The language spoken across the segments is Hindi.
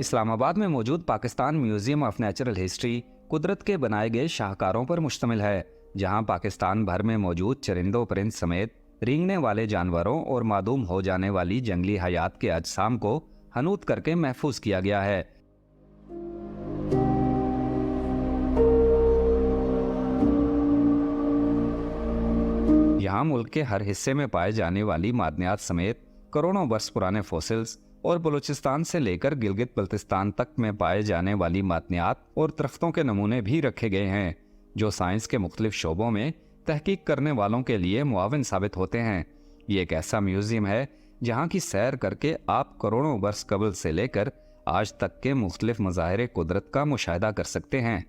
इस्लामाबाद में मौजूद Pakistan museum of natural history कुदरत के बनाए गए शाहकारों पर मुश्तमिल है, जहां पाकिस्तान भर में मौजूद चरिंदों परिंद समेत रेंगने वाले जानवरों और मादूम हो जाने वाली जंगली हयात के अजसाम को हनूत करके महफूज किया गया है। यहाँ मुल्क के हर हिस्से में पाए जाने वाली मादनियात समेत करोड़ों वर्ष पुराने फॉसिल्स और बलूचिस्तान से लेकर गिलगित बल्तिस्तान तक में पाए जाने वाली मादनियात और दरख्तों के नमूने भी रखे गए हैं, जो साइंस के मुख्तलिफ शोबों में तहकीक करने वालों के लिए मुआविन साबित होते हैं। ये एक ऐसा म्यूजियम है जहाँ की सैर करके आप करोड़ों वर्ष कबल से लेकर आज तक के मुख्तलिफ मज़ाहिर कुदरत का मुशाहिदा कर सकते हैं।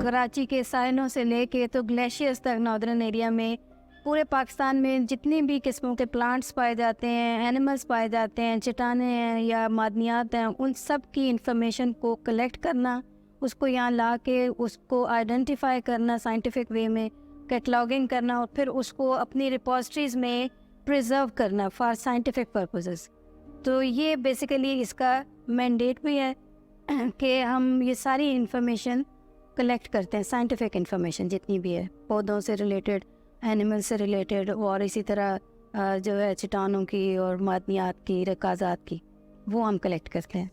कराची के साइनों से लेके तो ग्लेशियर्स तक नॉर्दर्न एरिया में पूरे पाकिस्तान में जितनी भी किस्मों के प्लांट्स पाए जाते हैं, एनिमल्स पाए जाते हैं, चट्टानें हैं या मादनियात हैं, उन सब की इंफॉर्मेशन को कलेक्ट करना, उसको यहाँ ला के उसको आइडेंटिफाई करना साइंटिफिक वे में, कैटलॉगिंग करना और फिर उसको अपनी रिपोजिटरीज में प्रिजर्व करना फॉर साइंटिफिक पर्पसेस। तो ये बेसिकली इसका मैंडेट भी है कि हम ये सारी इंफॉर्मेशन कलेक्ट करते हैं, साइंटिफिक इंफॉर्मेशन जितनी भी है, पौधों से रिलेटेड, एनिमल से रिलेटेड और इसी तरह जो है चट्टानों की और मादनियात की, रकाज़ात की, वो हम कलेक्ट करते हैं।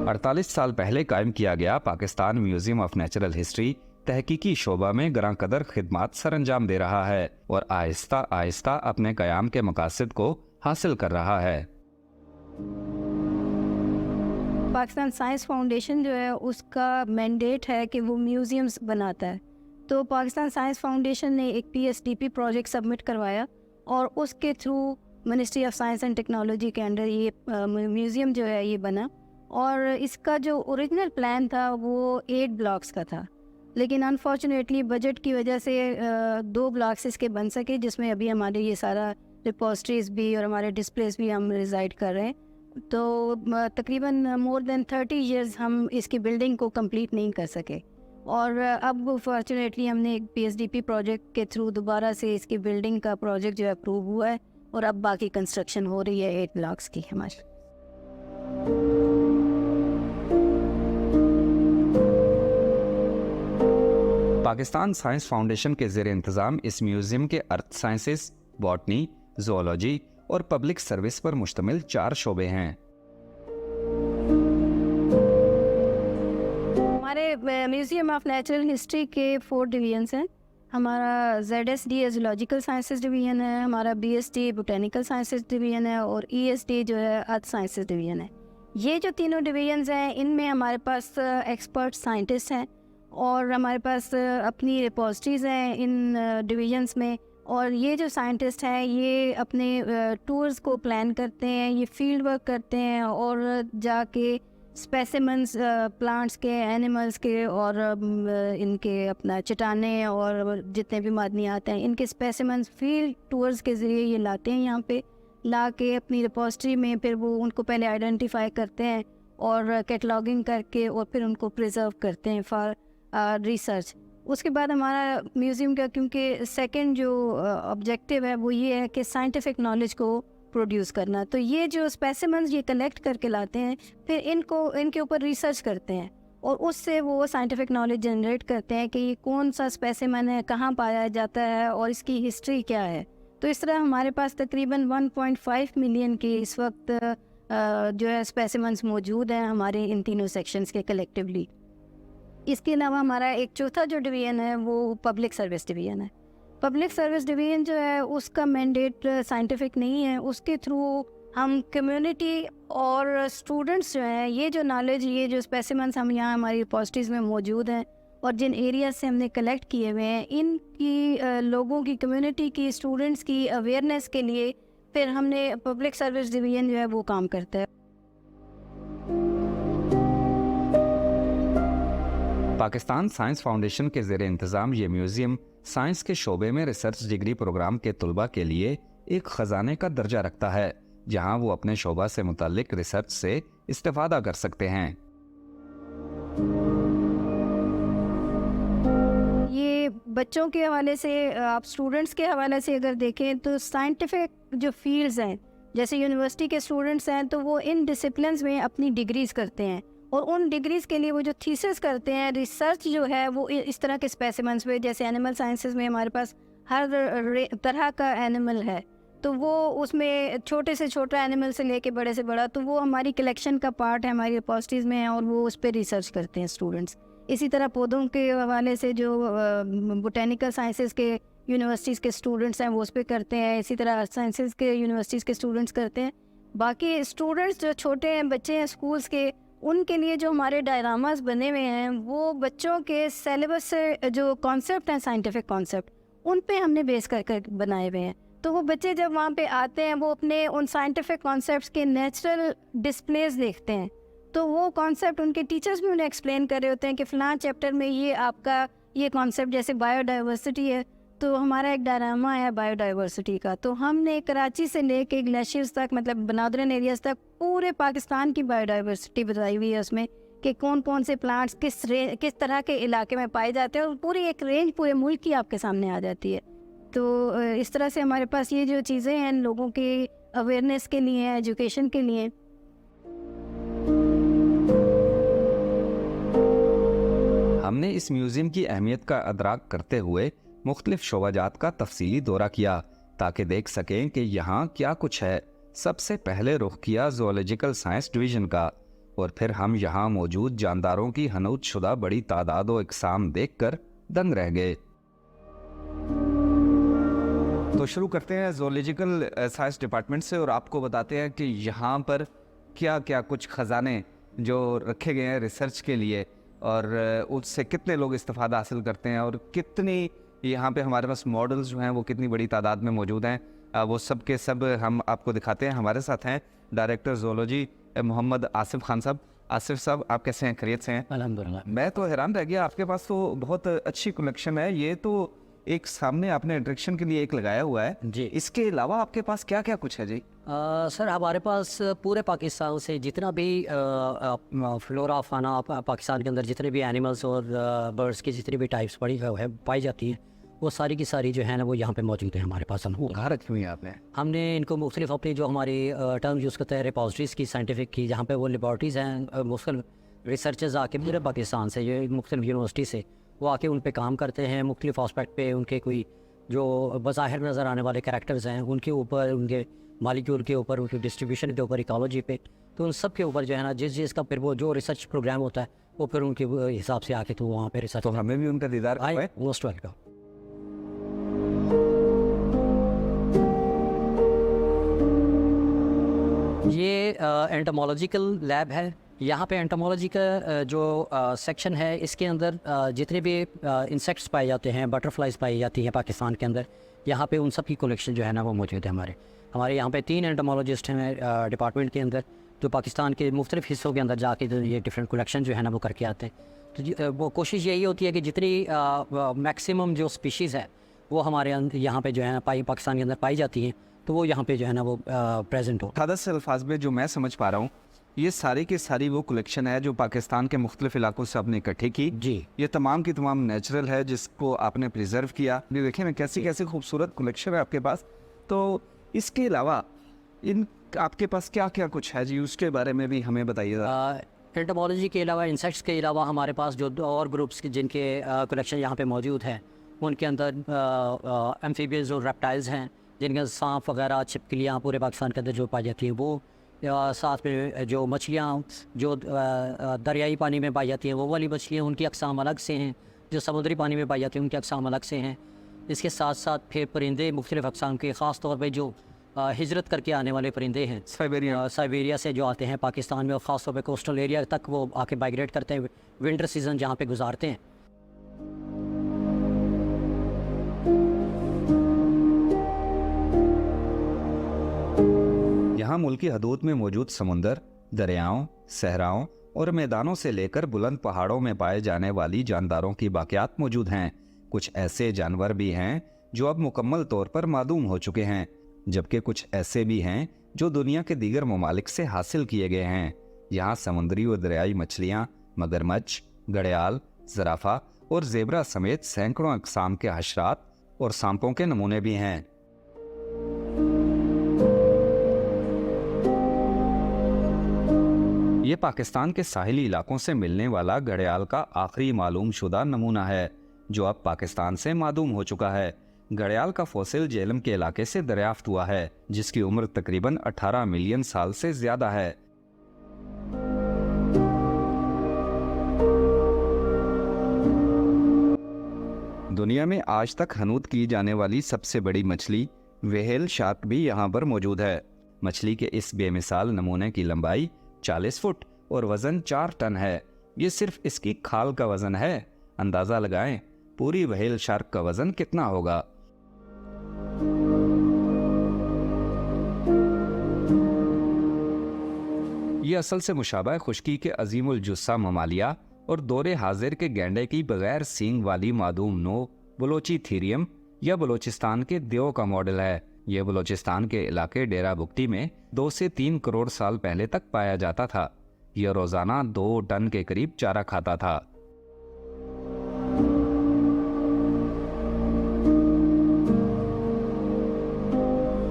अड़तालीस साल पहले कायम किया गया Pakistan museum of natural history तहकीकी शोबा में गरां कदर खिदमात सर अंजाम दे रहा है और आहिस्ता आहिस्ता अपने कयाम के मकासद को हासिल कर रहा है। पाकिस्तान साइंस फाउंडेशन जो है उसका मैंडेट है कि वो म्यूज़ियम्स बनाता है। तो पाकिस्तान साइंस फाउंडेशन ने एक PSDP प्रोजेक्ट सबमिट करवाया और उसके through ministry of science and technology के अंडर ये म्यूज़ियम जो है ये बना। और इसका जो ओरिजिनल प्लान था वो 8 ब्लॉक्स का था, लेकिन अनफॉर्चुनेटली बजट की वजह से 2 ब्लॉक्स इसके बन सके, जिसमें अभी हमारे ये सारा रिपोजिटरीज भी और हमारे डिस्प्लेस भी हम रिजाइड कर रहे हैं। तो तकरीबन मोर देन 30 इयर्स हम इसकी बिल्डिंग को कंप्लीट नहीं कर सके और अब फॉर्चुनेटली हमने एक PSDP प्रोजेक्ट के थ्रू दोबारा से इसकी बिल्डिंग का प्रोजेक्ट जो है अप्रूव हुआ है और अब बाकी कंस्ट्रक्शन हो रही है 8 ब्लॉक्स की हमारी। पाकिस्तान साइंस फाउंडेशन के ज़ेरे इंतज़ाम इस म्यूजियम के अर्थ साइंसेस, बॉटनी, ज़ूलॉजी और पब्लिक सर्विस पर मुश्तमिल 4 शोबे हैं। हमारे म्यूजियम ऑफ नेचुरल हिस्ट्री के 4 डिवीजन्स हैं। हमारा ZSD ज़ूलॉजिकल साइंसेस डिवीजन है, हमारा BSD बोटेनिकल साइंसेस डिवीजन है और ESD जो है अर्थ साइंसेस डिवीजन है। ये जो तीनों डिवीजन्स हैं इनमें हमारे पास एक्सपर्ट साइंटिस्ट हैं और हमारे पास अपनी रिपोजिटरीज हैं इन डिवीजन्स में। और ये जो साइंटिस्ट हैं ये अपने टूर्स को प्लान करते हैं, ये फील्ड वर्क करते हैं और जाके स्पेसिमेंस प्लांट्स के, एनिमल्स के और इनके अपना चट्टाने और जितने भी मादनियात हैं इनके स्पेसिमेंस फील्ड टूर्स के ज़रिए ये लाते हैं, यहाँ पे ला के अपनी रिपोजिटरी में फिर वो उनको पहले आइडेंटिफाई करते हैं और कैटलॉगिंग करके और फिर उनको प्रिजर्व करते हैं फॉर रिसर्च। उसके बाद हमारा म्यूज़ियम का क्योंकि सेकंड जो ऑब्जेक्टिव है वो ये है कि साइंटिफिक नॉलेज को प्रोड्यूस करना। तो ये जो स्पेसिमेंस ये कलेक्ट करके लाते हैं फिर इनके ऊपर रिसर्च करते हैं और उससे वो साइंटिफिक नॉलेज जनरेट करते हैं कि ये कौन सा स्पेसिमेन है, कहाँ पाया जाता है और इसकी हिस्ट्री क्या है। तो इस तरह हमारे पास तकरीबन 1.5 मिलियन के इस वक्त जो है स्पेसिमेंस मौजूद हैं हमारे इन तीनों सेक्शंस के कलेक्टिवली। इसके अलावा हमारा एक चौथा जो डिवीज़न है वो पब्लिक सर्विस डिवीज़न है। पब्लिक सर्विस डिवीज़न जो है उसका मैंडेट साइंटिफिक नहीं है, उसके थ्रू हम कम्युनिटी और स्टूडेंट्स जो हैं ये जो नॉलेज, ये जो स्पेसिमेंस हम यहाँ हमारी रिपोजिटरीज में मौजूद हैं और जिन एरिया से हमने कलेक्ट किए हुए हैं इनकी लोगों की, कम्युनिटी की, स्टूडेंट्स की अवेयरनेस के लिए फिर हमने पब्लिक सर्विस डिवीज़न जो है वो काम करता है। पाकिस्तान साइंस फाउंडेशन के ज़ेरे इंतज़ाम ये म्यूजियम साइंस के शोबे में रिसर्च डिग्री प्रोग्राम के तुलबा के लिए एक ख़जाने का दर्जा रखता है, जहां वो अपने शोबा से मुताल्लिक रिसर्च से इस्तेफादा कर सकते हैं। कि बच्चों के हवाले से आप स्टूडेंट्स के हवाले से अगर देखें तो साइंटिफिक जो फील्ड्स हैं, जैसे यूनिवर्सिटी के स्टूडेंट्स हैं तो वो इन डिसिप्लिन्स में अपनी डिग्रीज़ करते हैं और उन डिग्रीज़ के लिए वो जो थीसिस करते हैं, रिसर्च जो है वो इस तरह के स्पेसिमेंट्स पे, जैसे एनिमल साइंसेज में हमारे पास हर तरह का एनिमल है, तो वो उसमें छोटे से छोटा एनिमल से लेके बड़े से बड़ा, तो वो हमारी कलेक्शन का पार्ट है, हमारी रिपोजिटरीज में है और वो उस पर रिसर्च करते हैं स्टूडेंट्स। इसी तरह पौधों के हवाले से जो बोटेनिकल साइंसेज के यूनिवर्सिटीज़ के स्टूडेंट्स हैं वो उस पर करते हैं, इसी तरह अर्थ साइंसेज के यूनिवर्सिटीज़ के स्टूडेंट्स करते हैं। बाकी स्टूडेंट्स जो छोटे हैं, बच्चे हैं स्कूल्स के, उनके लिए जो हमारे डायरामास बने हुए हैं वो बच्चों के सिलेबस से जो कॉन्सेप्ट हैं, साइंटिफिक कॉन्सेप्ट, उन पे हमने बेस कर बनाए हुए हैं। तो वो बच्चे जब वहाँ पे आते हैं वो अपने उन साइंटिफिक कॉन्सेप्ट्स के नेचुरल डिस्प्लेस देखते हैं, तो वो कॉन्सेप्ट उनके टीचर्स भी उन्हें एक्सप्लेन कर रहे होते हैं कि फ़लाँ चैप्टर में ये आपका ये कॉन्सेप्ट, जैसे बायोडाइवर्सिटी है तो हमारा एक डायरामा है बायोडाइवर्सिटी का, तो हमने कराची से लेके ग्लेशियर्स तक, मतलब बनादरन एरियाज तक, पूरे पाकिस्तान की बायोडाइवर्सिटी बताई हुई है उसमें कि कौन कौन से प्लांट्स किस तरह के इलाके में पाए जाते हैं, और पूरी एक रेंज पूरे मुल्क की आपके सामने आ जाती है। तो इस तरह से हमारे पास ये जो चीज़ें हैं लोगों के अवेयरनेस के लिए, एजुकेशन के लिए। हमने इस म्यूजियम की अहमियत का अदराक करते हुए मुख्तलिफ शोबाजात का तफसीली दौरा किया ताकि देख सकें कि यहाँ क्या कुछ है। सबसे पहले रुख किया ज़ूलॉजिकल साइंस डिवीज़न का, और फिर हम यहाँ मौजूद जानदारों की हनूत शुदा बड़ी तादाद व इकसाम देखकर दंग रह गए। तो शुरू करते हैं ज़ूलॉजिकल साइंस डिपार्टमेंट से और आपको बताते हैं कि यहाँ पर क्या क्या कुछ ख़जाने जो रखे गए हैं रिसर्च के लिए, और उससे कितने लोग इस्तेफ़ादा हासिल करते हैं, और कितनी यहाँ पे हमारे पास मॉडल्स जो हैं वो कितनी बड़ी तादाद में मौजूद हैं, वो सब के सब हम आपको दिखाते हैं। हमारे साथ हैं डायरेक्टर ज़ूलॉजी मोहम्मद आसिफ खान साहब। आसिफ साहब, आप कैसे हैं? खैरियत से हैं? अल्हम्दुलिल्लाह। मैं तो हैरान रह गया, आपके पास तो बहुत अच्छी कलेक्शन है। ये तो एक सामने आपने अट्रैक्शन के लिए एक लगाया हुआ है जी। इसके अलावा आपके पास क्या क्या कुछ है जी? सर, हमारे पास पूरे पाकिस्तान से जितना भी फ्लोरा फाना पाकिस्तान के अंदर जितने भी एनिमल्स और बर्ड्स की जितनी भी टाइप्स पाई जाती हैं, वो सारी की सारी जो है ना वो यहाँ पे मौजूद है हमारे पास। कहाँ रखी हुई है आपने? हमने इनको मुख्तलिफ अपनी जो हमारी टर्म यूज़ करते हैं रिपोजिटरीज़ की, साइंटिफिक की, जहाँ पे वो लेबॉर्ट्रीज़ हैं, मुख्तलिफ रिसर्चर्स आके पूरे पाकिस्तान से, ये मुख्तलिफ यूनिवर्सिटी से वो आके उन पे काम करते हैं। मुख्तलिफ आस्पेक्ट पे उनके कोई जो बज़ाहिर नज़र आने वाले कैरेक्टर्स हैं उनके ऊपर, उनके मालिक्यूल के ऊपर, उनके डिस्ट्रीब्यूशन के ऊपर, इकोलॉजी पे, तो उन सब के ऊपर जो है ना जिस चीज़ का फिर वो जो रिसर्च प्रोग्राम होता है वो फिर उनके हिसाब से आके तो वहाँ पे रिसर्च। तो हमें भी उनका दीदार आए, मोस्ट वेलकम। ये एंटोमोलॉजिकल लैब है। यहाँ पे एंटोमोलॉजी का जो सेक्शन है, इसके अंदर जितने भी इंसेक्ट्स पाए जाते हैं, बटरफ्लाइज पाई जाती हैं पाकिस्तान के अंदर, यहाँ पे उन सब की कलेक्शन जो है ना वो मौजूद है। हमारे यहाँ पे 3 एंटोमोलॉजिस्ट हैं डिपार्टमेंट के अंदर, जो पाकिस्तान के मुख्तलिफ हिस्सों के अंदर जाके ये डिफरेंट कलेक्शन जो है ना वो करके आते हैं। तो वो कोशिश यही होती है कि जितनी मैक्सिमम जो स्पीशीज़ है वो हमारे यहाँ पे जो है ना पाकिस्तान के अंदर पाई जाती हैं, तो वो यहाँ पे जो है ना वो प्रेजेंट हो। सादा से अल्फाज में जो मैं समझ पा रहा हूँ, ये सारी की सारी वो कलेक्शन है जो पाकिस्तान के मुख्तलिफ इलाकों से आपने इकट्ठी की जी। ये तमाम की तमाम नेचुरल है जिसको आपने प्रिजर्व किया। ये देखिए ना कैसी कैसी खूबसूरत कलेक्शन है आपके पास। तो इसके अलावा इन आपके पास क्या क्या कुछ है जी, उसके बारे में भी हमें बताइएगा। एंटोमोलॉजी के अलावा, इंसेक्ट्स के अलावा हमारे पास जो और ग्रुप्स जिनके कलेक्शन यहाँ पे मौजूद है, उनके अंदर एम्फीबियंस और रेप्टाइल्स हैं, जिनके सांप वगैरह, छिपकलियाँ पूरे पाकिस्तान के अंदर जो पाई जाती हैं वो, साथ में जो मछलियाँ जो दरियाई पानी में पाई जाती हैं वो वाली मछलियाँ, उनकी अक़साम अलग से हैं। जो समुद्री पानी में पाई जाती हैं उनकी अक़साम अलग से हैं। इसके साथ साथ फिर परिंदे मुख्तलिफ़ अक़साम के, ख़ास तौर पर जो हिजरत करके आने वाले परिंदे हैं साइबेरिया से जो आते हैं पाकिस्तान में, और ख़ास तौर पे कोस्टल एरिया तक वो आके माइग्रेट करते हैं, विंटर सीज़न जहाँ पे गुजारते हैं। यहाँ मुल्की हदूद में मौजूद समुंदर, दरियाओं, सहराओं और मैदानों से लेकर बुलंद पहाड़ों में पाए जाने वाली जानदारों की बाक़ियात मौजूद हैं। कुछ ऐसे जानवर भी हैं जो अब मुकम्मल तौर पर मादूम हो चुके हैं, जबकि कुछ ऐसे भी हैं जो दुनिया के दीगर ममालिक से हासिल किए गए हैं। यहाँ समुद्री और दरियाई मछलियाँ, मगरमच्छ, घड़ियाल, ज़राफ़ा और जेबरा समेत सैकड़ों अक़साम के हशरात और सांपों के नमूने भी हैं। ये पाकिस्तान के साहिली इलाकों से मिलने वाला घड़ियाल का आखिरी मालूम शुदा नमूना है, जो अब पाकिस्तान से मादूम हो चुका है। घड़ियाल का फॉसिल जेलम के इलाके से दरियाफ्त हुआ है, जिसकी उम्र तकरीबन 18 मिलियन साल से ज्यादा है। दुनिया में आज तक हनूत की जाने वाली सबसे बड़ी मछली व्हेल शार्क भी यहाँ पर मौजूद है। मछली के इस बेमिसाल नमूने की लंबाई 40 फुट और वजन 4 टन है। ये सिर्फ इसकी खाल का वजन है। अंदाजा लगाएं पूरी व्हेल शार्क का वजन कितना होगा। ये असल से मुशाबह खुश्की के अजीमुल जुस्सा ममालिया और दौरे हाजिर के गैंडे की बगैर सींग वाली मादूम नो बलोची थीरियम या बलोचिस्तान के देव का मॉडल है। यह बलोचिस्तान के इलाके डेरा बुक्टी में 2 से 3 करोड़ साल पहले तक पाया जाता था। यह रोजाना 2 टन के करीब चारा खाता था।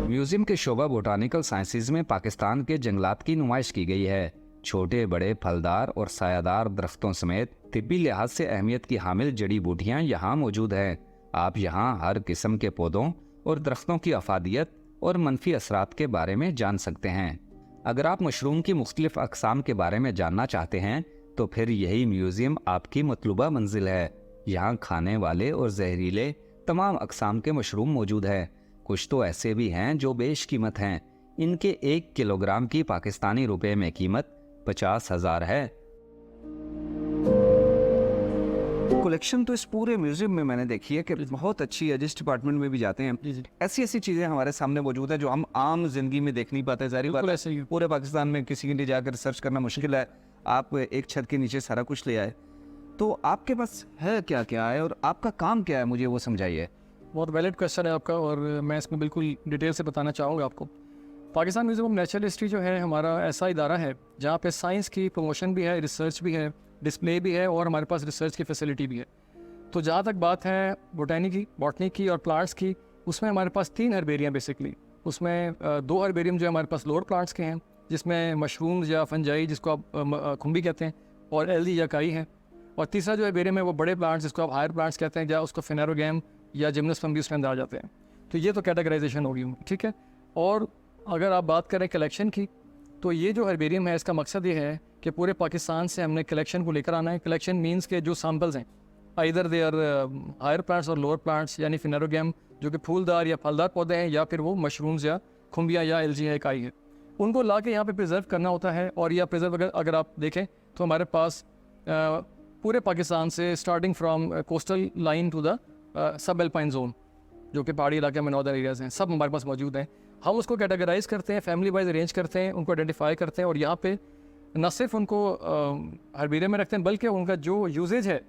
म्यूजियम के शोबा बोटानिकल साइंसेज में पाकिस्तान के जंगलात की नुमाइश की गई है। छोटे बड़े फलदार और सायादार दरख्तों समेत तिब्बी लिहाज से अहमियत की हामिल जड़ी बूटियां यहाँ मौजूद हैं। आप यहाँ हर किस्म के पौधों और दरख्तों की अफादियत और मनफी असरात के बारे में जान सकते हैं। अगर आप मशरूम की मुख्तलिफ अक़साम के बारे में जानना चाहते हैं तो फिर यही म्यूजियम आपकी मतलूबा मंजिल है। यहाँ खाने वाले और जहरीले तमाम अक़साम के मशरूम मौजूद हैं। कुछ तो ऐसे भी हैं जो बेशकीमत हैं। इनके 1 किलोग्राम की पाकिस्तानी रुपए में कीमत 50,000 है। कलेक्शन तो इस पूरे म्यूजियम में मैंने देखी है कि बहुत अच्छी है। जिस डिपार्टमेंट में भी जाते हैं ऐसी ऐसी चीज़ें हमारे सामने मौजूद है जो हम आम जिंदगी में देख नहीं पाते। ज़ाहिर बात है पूरे पाकिस्तान में किसी के लिए जाकर रिसर्च करना मुश्किल है। आप एक छत के नीचे सारा कुछ ले आए, तो आपके पास है क्या क्या है और आपका काम क्या है, मुझे वो समझाइए। बहुत वैलिड क्वेश्चन है आपका और मैं इसमें बिल्कुल डिटेल से बताना चाहूँगा आपको। Pakistan museum of natural history जो है हमारा ऐसा इदारा है जहाँ पे साइंस की प्रमोशन भी है, रिसर्च भी है, डिस्प्ले भी है और हमारे पास रिसर्च की फैसिलिटी भी है। तो जहाँ तक बात है बॉटनी की और प्लांट्स की, उसमें हमारे पास 3 हर्बेरियम बेसिकली। उसमें 2 हर्बेरियम जो हमारे पास लोअर प्लांट्स के हैं, जिसमें मशरूम्स या फंजाई जिसको आप खुम्बी कहते हैं और एल्गी या काई है, और तीसरा जो हर्बेरियम है वो बड़े प्लांट्स जिसको आप हायर प्लांट्स कहते हैं, या उसको फेनेरोगैम या जिम्नोस्पर्म भी उसमें अंदर आ जाते हैं। तो ये तो कैटेगराइजेशन होगी, ठीक है। और अगर आप बात करें कलेक्शन की, तो ये जो हर्बेरियम है इसका मकसद ये है कि पूरे पाकिस्तान से हमने कलेक्शन को लेकर आना है। कलेक्शन मीन्स के जो सैम्पल्स हैं either they are higher plants और लोअर प्लांट्स, यानी फिनेरोगैम जो कि फूलदार या फलदार पौधे हैं, या फिर वो मशरूम्स या खुम्बियाँ या एल्गी या काई है, उनको ला के यहाँ पर प्रिजर्व करना होता है। और या प्रिजर्व अगर आप देखें तो हमारे पास पूरे पाकिस्तान से starting from coastal line to the sub alpine zone, जो कि पहाड़ी इलाके में नॉर्दर्न एरियाज़ हैं, सब हमारे पास मौजूद हैं। हम उसको कैटेगराइज करते हैं, फैमिली वाइज अरेंज करते हैं, उनको आइडेंटिफाई करते हैं और यहाँ पे न सिर्फ उनको हर्बेरियम में रखते हैं बल्कि उनका जो यूजेज है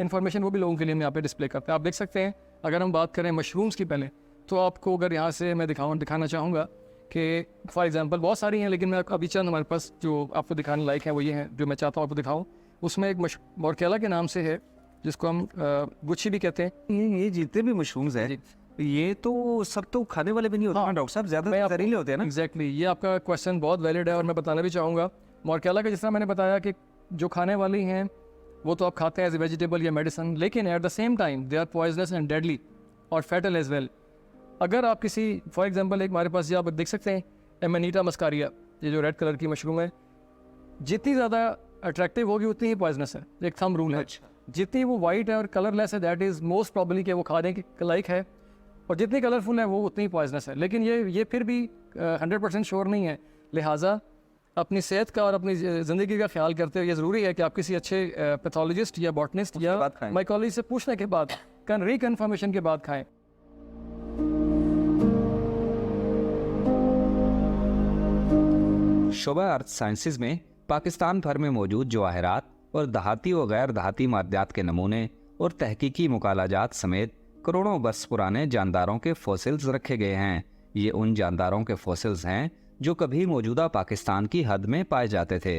इन्फॉर्मेशन वो भी लोगों के लिए हम यहाँ पे डिस्प्ले करते हैं। आप देख सकते हैं, अगर हम बात करें मशरूम्स की पहले, तो आपको अगर यहाँ से मैं दिखाना चाहूँगा कि फॉर एग्जांपल बहुत सारी हैं, लेकिन मैं अभी चंद हमारे पास जो आपको दिखाने लायक हैं वो ये हैं जो मैं चाहता हूँ आपको दिखाऊँ। उसमें एक मोरकेला के नाम से है जिसको हम गुच्छी भी कहते हैं। ये जितने भी मशरूम्स हैं ये तो सब तो खाने वाले भी नहीं होते। हाँ डॉक्टर साहब, ज़्यादा जहरीले होते हैं ना। एग्जैक्टली, ये आपका क्वेश्चन बहुत वैलिड है और मैं बताना भी चाहूँगा। मोरकेला का जिस तरह मैंने बताया कि जो खाने वाली हैं वो तो आप खाते हैं एज ए वेजिटेबल या मेडिसिन, लेकिन at the same time they are poisonous and deadly और फैटल एज वेल। अगर आप किसी फॉर एग्जांपल एक हमारे पास ये आप देख सकते हैं एमेनिटा मस्कारिया, ये जो रेड कलर की मशरूम है, जितनी ज़्यादा अट्रैक्टिव होगी उतनी ही पॉइजनस है। एक थंब रूल है, जितनी वो वाइट है और कलरलेस है दैट इज़ मोस्ट प्रॉब्ली कि वो खाने के लाइक है, और जितनी कलरफुल है वो उतनी पॉइजनस है। लेकिन ये फिर भी 100% श्योर नहीं है। लिहाजा अपनी सेहत का और अपनी ज़िंदगी का ख्याल करते हुए ये ज़रूरी है कि आप किसी अच्छे पैथोलॉजिस्ट या बॉटनिस्ट या माइकोलॉजिस्ट से पूछने के बाद रिकन्फर्मेशन के बाद खाएं। शोबा अर्थ साइंसेज में पाकिस्तान भर में मौजूद जवाहरात और दहाती व गैर दहाती माद्यात के नमूने और तहकीकी मुकालाजात समेत करोड़ों बरस पुराने जानदारों के फॉसिल्स रखे गए हैं। ये उन जानदारों के फॉसिल्स हैं जो कभी मौजूदा पाकिस्तान की हद में पाए जाते थे।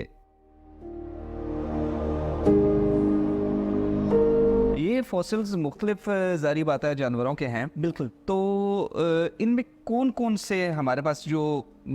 ये फॉसिल्स मुख्तलिफ ज़ारी बात है जानवरों के हैं, बिल्कुल। तो इनमें कौन कौन से हमारे पास जो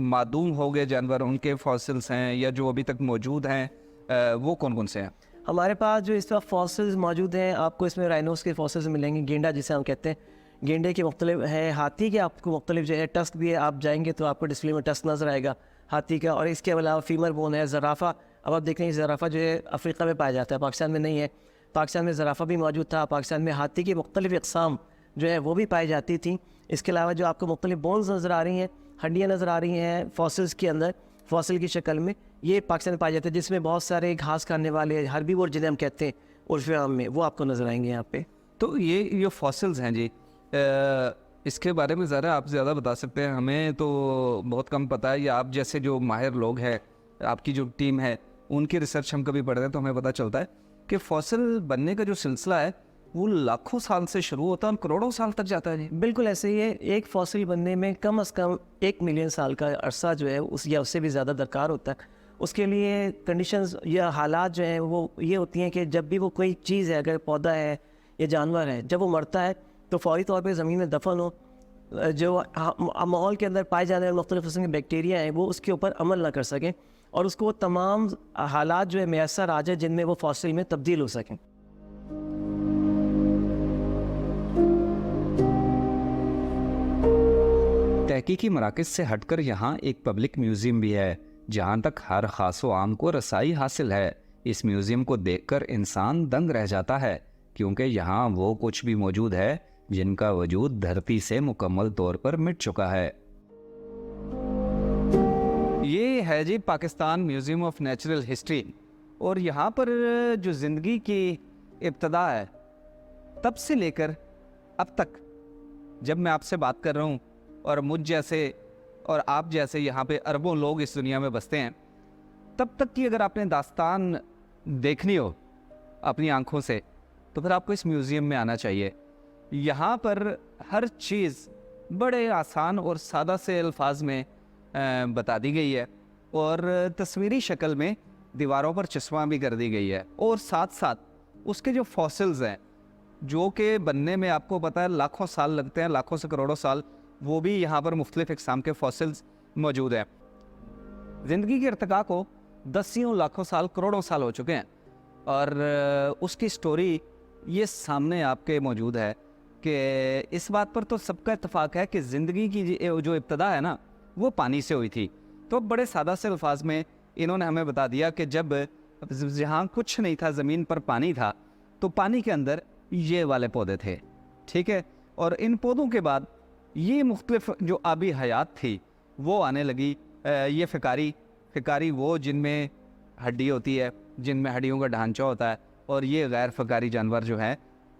मादूम हो गए जानवर उनके फॉसिल्स हैं या जो अभी तक मौजूद हैं, वो कौन कौन से हैं? हमारे पास जो इस वक्त फॉसिल्स मौजूद हैं, आपको इसमें राइनोस के फॉसिल्स मिलेंगे, गेंडा जिसे हम कहते हैं, गेंडे के मुख्तलिफ है, हाथी के आपको मुख्तलिफ जो है टस्क भी है, आप जाएंगे तो आपको डिस्प्ले में टस्क नज़र आएगा हाथी का। और इसके अलावा फीमर बोन है, ज़राफ़ा। अब आप देख रहे हैं ज़राफ़ा जो है अफ्रीका में पाया जाता है, पाकिस्तान में नहीं है। पाकिस्तान में ज़राफ़ा भी मौजूद था, पाकिस्तान में हाथी की मुख्तलिफ अक़साम जो है वो भी पाई जाती थी। इसके अलावा जो आपको मुख्तलिफ बोन्स नज़र आ रही हैं, हड्डियाँ नज़र आ रही हैं फॉसिल्स के अंदर, फॉसिल की शक्ल में, ये पाकिस्तान में पाए जाते हैं, जिसमें बहुत सारे घास खाने वाले हर्बीवोर जिन्हें हम कहते हैं उर्फ़ आम में, वो आपको नज़र आएंगे यहाँ पे। तो ये फॉसिल्स हैं जी, इसके बारे में ज़रा आप ज़्यादा बता सकते हैं? हमें तो बहुत कम पता है, या आप जैसे जो माहिर लोग हैं, आपकी जो टीम है, उनकी रिसर्च हम कभी पढ़ते हैं तो हमें पता चलता है कि फॉसिल बनने का जो सिलसिला है वो लाखों साल से शुरू होता है और करोड़ों साल तक जाता है जी। बिल्कुल ऐसे ही है। एक फॉसिल बनने में कम से कम 1 मिलियन साल का अरसा जो है उस या उससे भी ज़्यादा दरकार होता है। उसके लिए कंडीशंस या हालात जो हैं वो ये होती हैं कि जब भी वो कोई चीज़ है, अगर पौधा है या जानवर है, जब वो मरता है तो फौरी तौर पे ज़मीन में दफन हो, जो माहौल के अंदर पाए जाने वाले मुख्तलिफ़ किस्म के बैक्टीरिया हैं वो उसके ऊपर अमल ना कर सकें और उसको वो तमाम हालात जो है मैसर आ जाए जिनमें वो फॉसिल में तब्दील हो सकें। तहकीकी मराकज़ से हटकर यहाँ एक पब्लिक म्यूज़ियम भी है, जहाँ तक हर खासो आम को रसाई हासिल है। इस म्यूज़ियम को देखकर इंसान दंग रह जाता है, क्योंकि यहाँ वो कुछ भी मौजूद है जिनका वजूद धरती से मुकम्मल तौर पर मिट चुका है। ये है जी Pakistan museum of natural history, और यहाँ पर जो ज़िंदगी की इब्तदा है तब से लेकर अब तक, जब मैं आपसे बात कर रहा हूँ और मुझ जैसे और आप जैसे यहाँ पे अरबों लोग इस दुनिया में बसते हैं, तब तक की अगर आपने दास्तान देखनी हो अपनी आंखों से तो फिर आपको इस म्यूज़ियम में आना चाहिए। यहाँ पर हर चीज़ बड़े आसान और सादा से अल्फाज में बता दी गई है और तस्वीरी शक्ल में दीवारों पर चश्मा भी कर दी गई है, और साथ साथ उसके जो फॉसिल्स हैं जो कि बनने में आपको पता है लाखों साल लगते हैं, लाखों से करोड़ों साल, वो भी यहाँ पर मुख्तलिफ इक़साम के फॉसिल्स मौजूद हैं। ज़िंदगी के इर्तिका को दसियों लाखों साल, करोड़ों साल हो चुके हैं, और उसकी स्टोरी ये सामने आपके मौजूद है कि इस बात पर तो सबका इत्तेफाक है कि ज़िंदगी की जो इब्तदा है ना वो पानी से हुई थी। तो बड़े सादा से अल्फाज में इन्होंने हमें बता दिया कि जब जहाँ कुछ नहीं था, ज़मीन पर पानी था, तो पानी के अंदर ये वाले पौधे थे, ठीक है, और इन पौधों के बाद ये मुख्तलिफ जो आबी हयात थी वो आने लगी। ये फ़िकारी वो जिनमें हड्डी होती है, जिनमें हड्डियों का ढांचा होता है, और ये गैर फ़िकारी जानवर जो हैं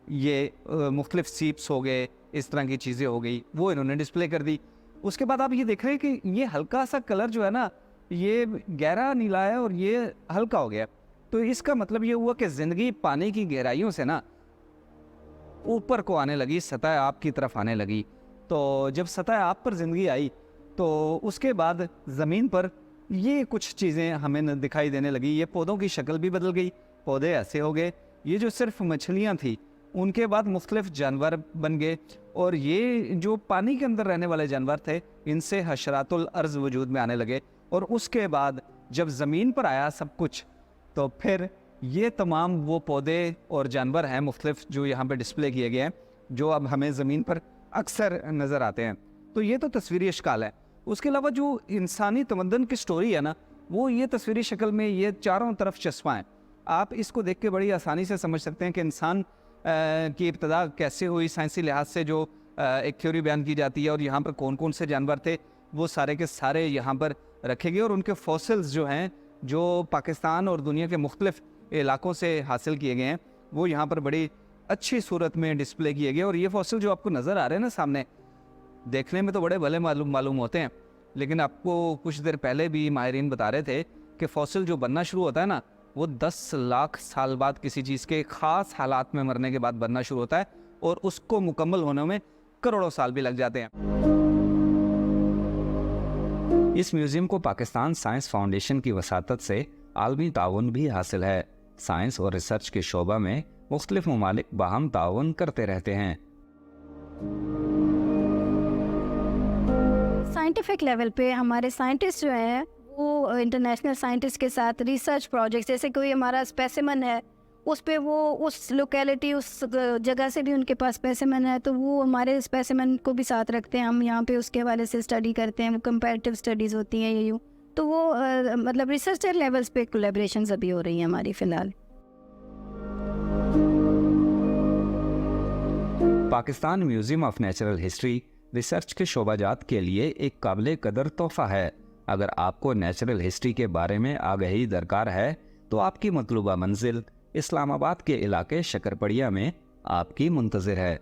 ये मुख्तलिफ सीप्स हो गए, इस तरह की चीज़ें हो गई, वो इन्होंने डिस्प्ले कर दी। उसके बाद आप ये देख रहे हैं कि ये हल्का सा कलर जो है ना, ये गहरा नीला है और ये हल्का हो गया, तो इसका मतलब ये हुआ कि ज़िंदगी पानी की गहराइयों से ना ऊपर को आने लगी, सतह आप की तरफ आने लगी। तो जब सतह आप पर ज़िंदगी आई तो उसके बाद ज़मीन पर ये कुछ चीज़ें हमें दिखाई देने लगी। ये पौधों की शक्ल भी बदल गई, पौधे ऐसे हो गए, ये जो सिर्फ मछलियाँ थी उनके बाद मुख्तलिफ जानवर बन गए, और ये जो पानी के अंदर रहने वाले जानवर थे इनसे हशरातुल अर्ज़ वजूद में आने लगे। और उसके बाद जब ज़मीन पर आया सब कुछ, तो फिर ये तमाम वो पौधे और जानवर हैं मुख्तलिफ जो यहाँ पे डिस्प्ले किए गए हैं, जो अब हमें ज़मीन पर अक्सर नज़र आते हैं। तो ये तो तस्वीरी इश्काल है। उसके अलावा जो इंसानी तमद्दुन की स्टोरी है ना, वो ये तस्वीरी शक्ल में ये चारों तरफ चश्मा है। आप इसको देख के बड़ी आसानी से समझ सकते हैं कि इंसान की इब्तदा कैसे हुई साइंसी लिहाज से, जो एक थ्योरी बयान की जाती है, और यहाँ पर कौन कौन से जानवर थे वो सारे के सारे यहाँ पर रखे गए, और उनके फॉसिल्स जो हैं जो पाकिस्तान और दुनिया के मुख्तलिफ इलाकों से हासिल किए गए हैं वो यहाँ पर बड़ी अच्छी सूरत में डिस्प्ले किए गए। और ये फॉसिल जो आपको नज़र आ रहे हैं ना सामने, देखने में तो बड़े भले मालूम होते हैं, लेकिन आपको कुछ देर पहले भी माहिरीन बता रहे थे कि फॉसिल जो बनना शुरू होता है ना, वो 10 लाख साल बाद किसी चीज़ के ख़ास हालात में मरने के बाद बनना शुरू होता है, और उसको मुकम्मल होने में करोड़ों साल भी लग जाते हैं। इस म्यूज़ियम को पाकिस्तान साइंस फाउंडेशन की वसातत से आलमी ताउन भी हासिल है। साइंस और रिसर्च के शोबा में मुख्तलिफ ममालिक बाहम ताउन करते रहते हैं। साइंटिफिक लेवल पे हमारे साइंटिस्ट जो हैं वो इंटरनेशनल साइंटिस्ट के साथ रिसर्च प्रोजेक्ट, जैसे कोई हमारा स्पेसिमन है उस पे वो उस लोकेलिटी उस जगह से भी उनके पास स्पेसिमन है तो वो हमारे स्पेसिमन को भी साथ रखते हैं, हम यहाँ पे उसके हवाले से स्टडी करते हैं, वो कंपैरेटिव स्टडीज़ होती हैं ये यूँ, तो वो मतलब रिसर्चर लेवल्स पे कोलैबोरेशंस अभी हो रही हैं हमारी फ़िलहाल। Pakistan museum of natural history research के शोबाजात के लिए एक काबिल कदर तोहफा है। अगर आपको नेचुरल हिस्ट्री के बारे में आगाही दरकार है तो आपकी मतलूबा मंजिल इस्लामाबाद के इलाके शकरपड़िया में आपकी मुंतज़िर है।